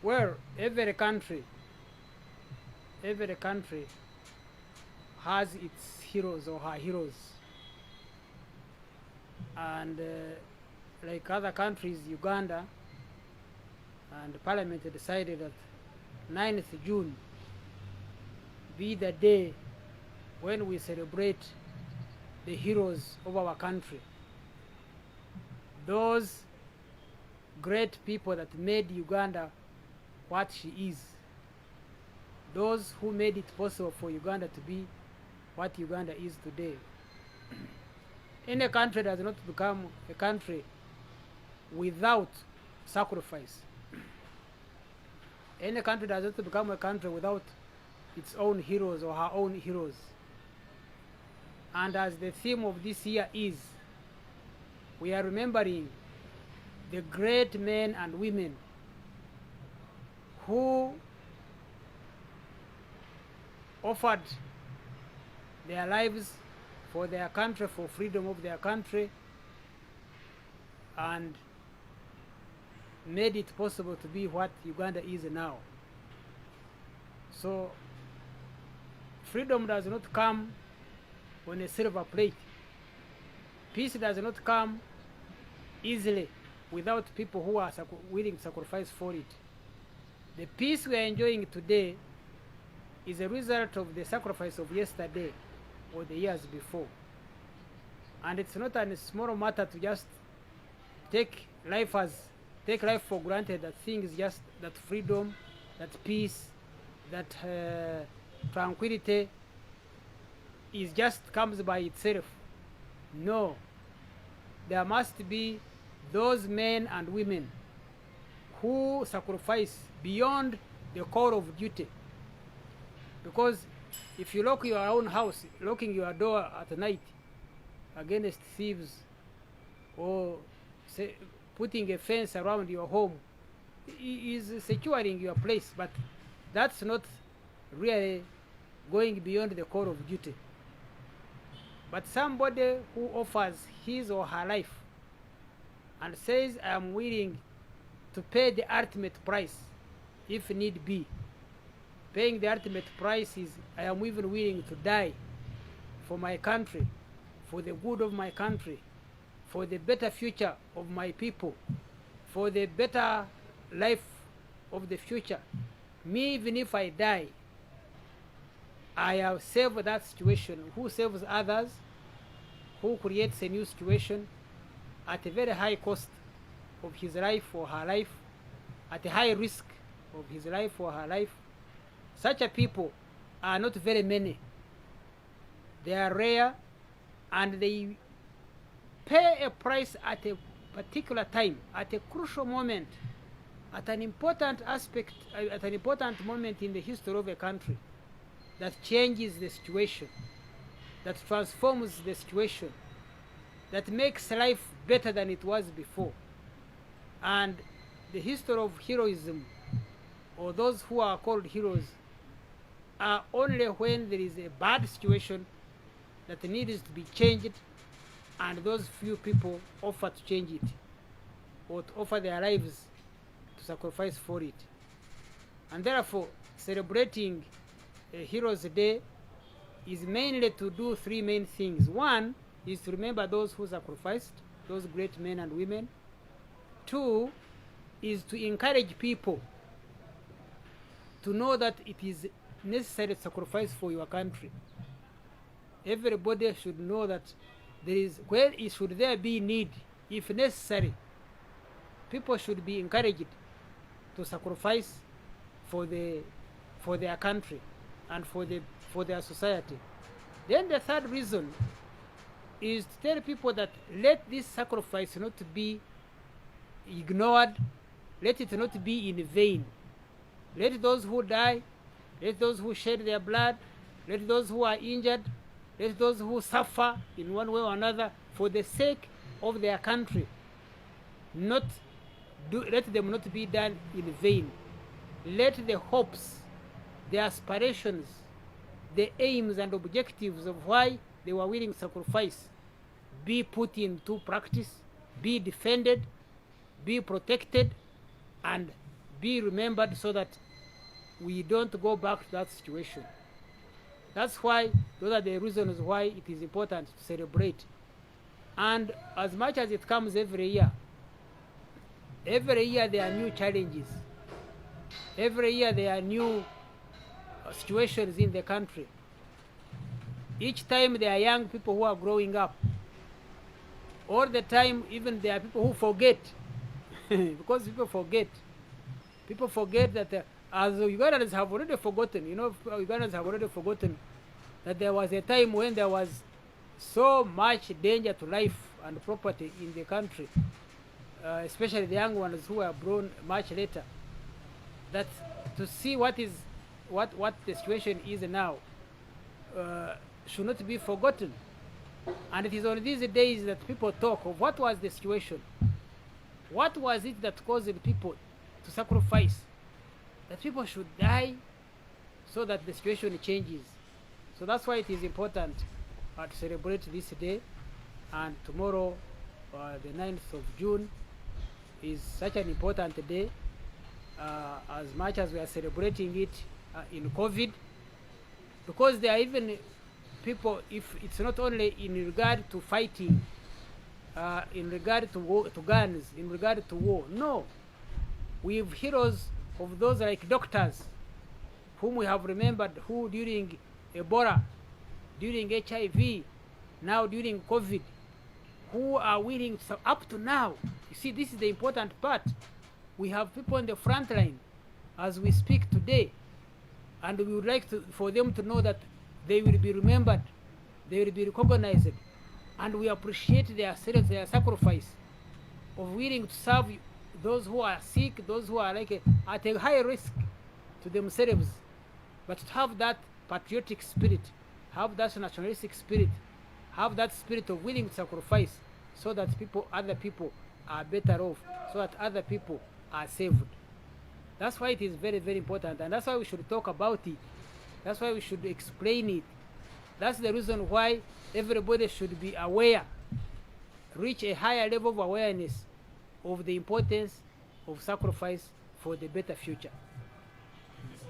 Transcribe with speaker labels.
Speaker 1: Well, every country has its heroes or her heroes. And like other countries, Uganda, and the parliament decided that 9th June be the day when we celebrate the heroes of our country. Those great people that made Uganda what she is. Those who made it possible for Uganda to be what Uganda is today. Any country does not become a country without sacrifice. Any country does not become a country without its own heroes or her own heroes. And as the theme of this year is, we are remembering the great men and women who offered their lives for their country, for freedom of their country, and made it possible to be what Uganda is now. So freedom does not come on a silver plate. Peace does not come easily without people who are willing to sacrifice for it. The peace we are enjoying today is a result of the sacrifice of yesterday or the years before. And it's not a small matter to just take life for granted, that things just, that freedom, that peace, that tranquility is just comes by itself. No. There must be those men and women who sacrifice beyond the call of duty. Because if you lock your own house, locking your door at night against thieves, or say, putting a fence around your home, is securing your place, but that's not really going beyond the call of duty. But somebody who offers his or her life and says, I am willing to pay the ultimate price if need be. Paying the ultimate price is, I am even willing to die for my country, for the good of my country, for the better future of my people, for the better life of the future. Me, even if I die, I have saved that situation. Who saves others, who creates a new situation at a very high cost of his life or her life, at a high risk of his life or her life. Such a people are not very many. They are rare, and they pay a price at a particular time, at a crucial moment, at an important aspect, at an important moment in the history of a country, that changes the situation, that transforms the situation, that makes life better than it was before. And the history of heroism, or those who are called heroes, are only when there is a bad situation that needs to be changed, and those few people offer to change it, or to offer their lives to sacrifice for it. And therefore, celebrating Heroes Day is mainly to do three main things. One is to remember those who sacrificed, those great men and women. Two is to encourage people to know that it is necessary to sacrifice for your country. Everybody should know that there is, where should there be need, if necessary, people should be encouraged to sacrifice for their country and for their society. Then the third reason is to tell people that let this sacrifice not be ignored, let it not be in vain. Let those who die, let those who shed their blood, let those who are injured, let those who suffer in one way or another for the sake of their country, let them not be done in vain. Let the hopes, the aspirations, the aims and objectives of why they were willing to sacrifice be put into practice, be defended, be protected, and be remembered so that we don't go back to that situation. That's why, those are the reasons why it is important to celebrate. And as much as it comes every year there are new challenges. Every year there are new situations in the country. Each time there are young people who are growing up. All the time, even there are people who forget. Because people forget. People forget that as Ugandans have already forgotten, Ugandans have already forgotten that there was a time when there was so much danger to life and property in the country, especially the young ones who were born much later. That to see what the situation is now should not be forgotten. And it is on these days that people talk of what was the situation. What was it that caused people to sacrifice? That people should die so that the situation changes. So that's why it is important to celebrate this day. And tomorrow, the 9th of June, is such an important day. As much as we are celebrating it in COVID, because there are even people, if it's not only in regard to fighting, in regard to war, to guns, in regard to war, no. We have heroes of those like doctors, whom we have remembered, who during Ebola, during HIV, now during COVID, who are willing to, up to now. You see, this is the important part. We have people on the front line as we speak today, and we would like for them to know that they will be remembered, they will be recognized, and we appreciate their sacrifice of willing to serve those who are sick, those who are like at a high risk to themselves, but to have that patriotic spirit, have that nationalistic spirit, have that spirit of willing to sacrifice, so that other people are better off, so that other people are saved. That's why it is very, very important, and that's why we should talk about it. That's why we should explain it. That's the reason why everybody should be aware, reach a higher level of awareness of the importance of sacrifice for the better future.